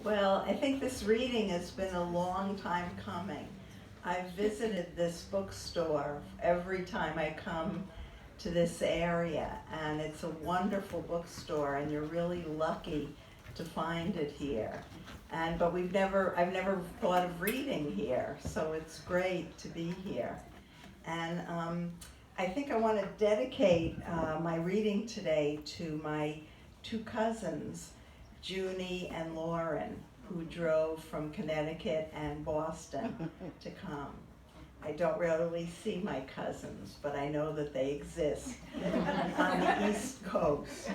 Well, I think this reading has been a long time coming. I've visited this bookstore every time I come to this area, and it's a wonderful bookstore, and you're really lucky to find it here. But I've never thought of reading here, so it's great to be here. And I think I want to dedicate my reading today to my two cousins, Junie and Lauren, who drove from Connecticut and Boston to come. I don't really see my cousins, but I know that they exist on the East Coast.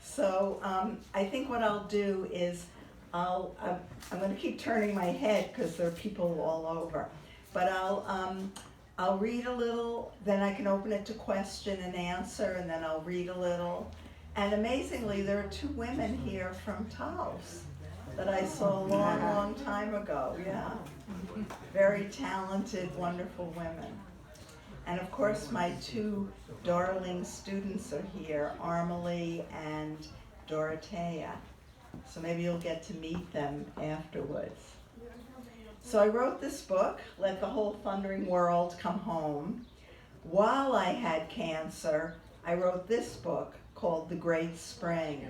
So I think what I'll do is I'm going to keep turning my head because there are people all over. But I'll read a little, then I can open it to question and answer, and then I'll read a little. And amazingly, there are two women here from Taos that I saw a long, long time ago. Yeah, very talented, wonderful women. And of course, my two darling students are here, Armalie and Dorothea. So maybe you'll get to meet them afterwards. So I wrote this book, Let the Whole Thundering World Come Home. While I had cancer, I wrote this book called The Great Spring.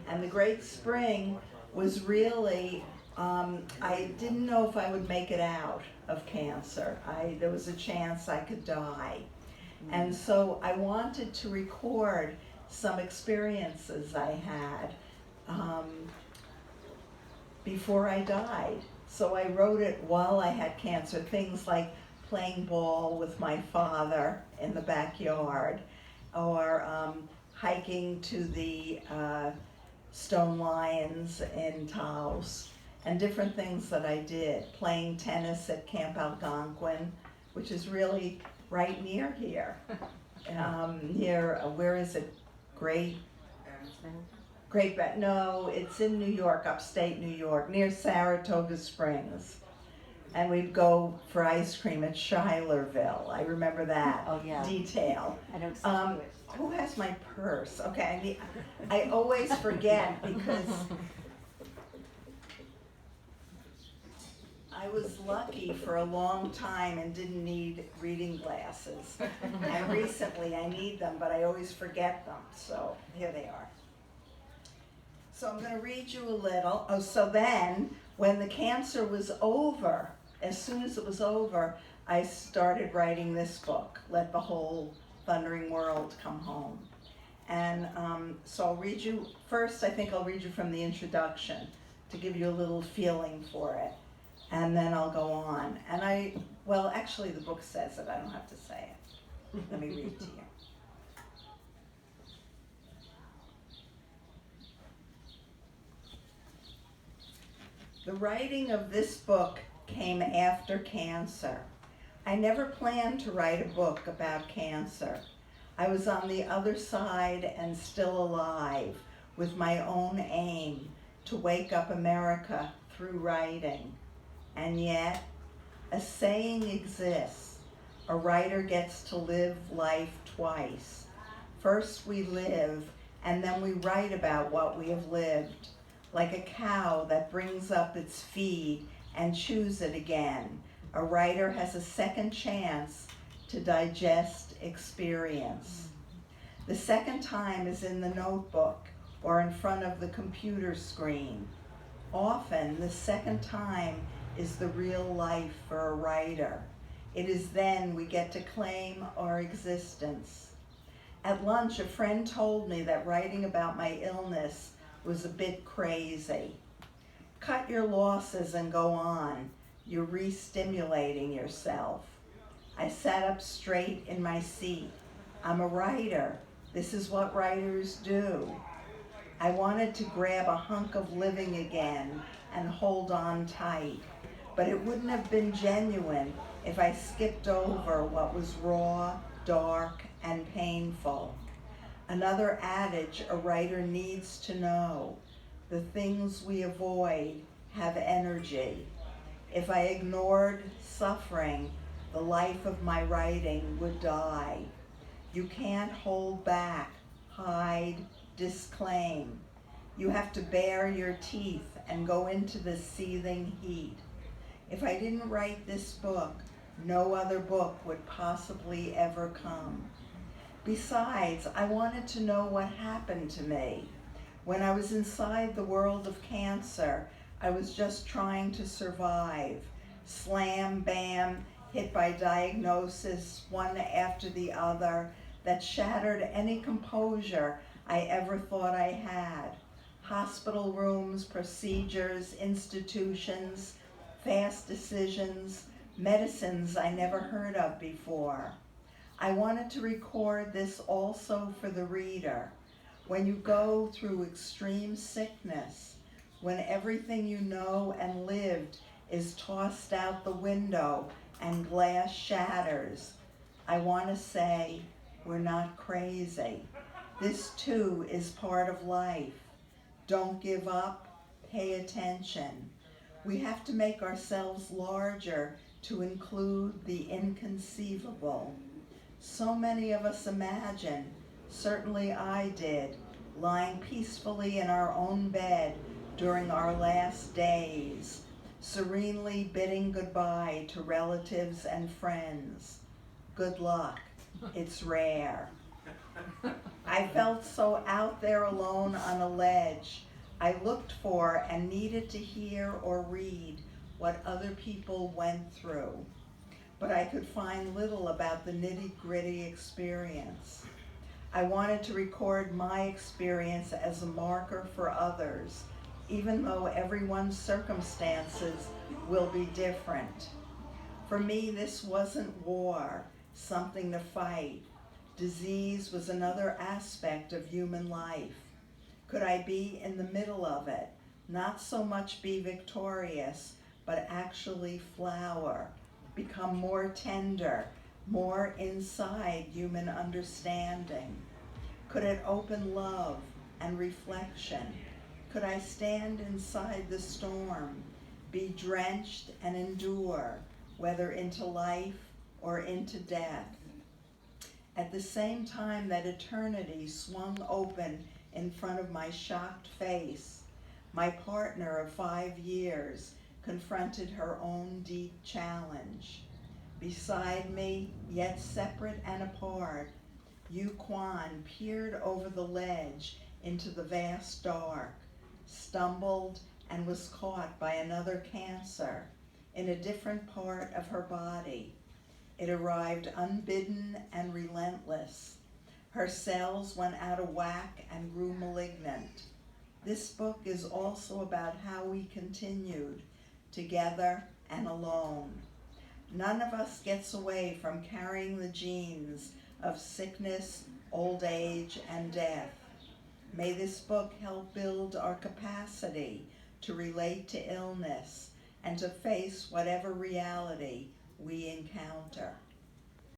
And The Great Spring was really, I didn't know if I would make it out of cancer. There was a chance I could die. And so I wanted to record some experiences I had before I died. So I wrote it while I had cancer, things like playing ball with my father in the backyard, or hiking to the stone lions in Taos, and different things that I did. Playing tennis at Camp Algonquin, which is really right near here. Near, where is it? No, it's in New York, upstate New York, near Saratoga Springs. And we'd go for ice cream at Schuylerville. I remember that detail. I know exactly Who has my purse? Okay, I always forget because I was lucky for a long time and didn't need reading glasses. And recently I need them, but I always forget them. So here they are. So I'm going to read you a little. Oh, so then when the cancer was over, as soon as it was over, I started writing this book, Let the Whole Thundering World Come Home. And so I'll read you, first I think I'll read you from the introduction to give you a little feeling for it. And then I'll go on. And actually the book says it, I don't have to say it. Let me read to you. The writing of this book came after cancer. I never planned to write a book about cancer. I was on the other side and still alive, with my own aim to wake up America through writing. And yet, a saying exists. A writer gets to live life twice. First we live, and then we write about what we have lived. Like a cow that brings up its feed and chews it again, a writer has a second chance to digest experience. The second time is in the notebook or in front of the computer screen. Often, the second time is the real life for a writer. It is then we get to claim our existence. At lunch, a friend told me that writing about my illness was a bit crazy. Cut your losses and go on. You're re-stimulating yourself. I sat up straight in my seat. I'm a writer. This is what writers do. I wanted to grab a hunk of living again and hold on tight, but it wouldn't have been genuine if I skipped over what was raw, dark, and painful. Another adage a writer needs to know: the things we avoid have energy. If I ignored suffering, the life of my writing would die. You can't hold back, hide, disclaim. You have to bare your teeth and go into the seething heat. If I didn't write this book, no other book would possibly ever come. Besides, I wanted to know what happened to me. When I was inside the world of cancer, I was just trying to survive. Slam, bam, hit by diagnosis, one after the other, that shattered any composure I ever thought I had. Hospital rooms, procedures, institutions, fast decisions, medicines I never heard of before. I wanted to record this also for the reader. When you go through extreme sickness, when everything you know and lived is tossed out the window and glass shatters, I want to say, we're not crazy. This too is part of life. Don't give up, pay attention. We have to make ourselves larger to include the inconceivable. So many of us imagine, certainly I did, lying peacefully in our own bed during our last days, serenely bidding goodbye to relatives and friends. Good luck. It's rare. I felt so out there alone on a ledge. I looked for and needed to hear or read what other people went through, but I could find little about the nitty-gritty experience. I wanted to record my experience as a marker for others, even though everyone's circumstances will be different. For me, this wasn't war, something to fight. Disease was another aspect of human life. Could I be in the middle of it, not so much be victorious, but actually flower, become more tender, more inside human understanding? Could it open love and reflection? Could I stand inside the storm, be drenched and endure, whether into life or into death? At the same time that eternity swung open in front of my shocked face, my partner of 5 years confronted her own deep challenge. Beside me, yet separate and apart, Yu Quan peered over the ledge into the vast dark, stumbled, and was caught by another cancer in a different part of her body. It arrived unbidden and relentless. Her cells went out of whack and grew malignant. This book is also about how we continued, together and alone. None of us gets away from carrying the genes of sickness, old age, and death. May this book help build our capacity to relate to illness and to face whatever reality we encounter.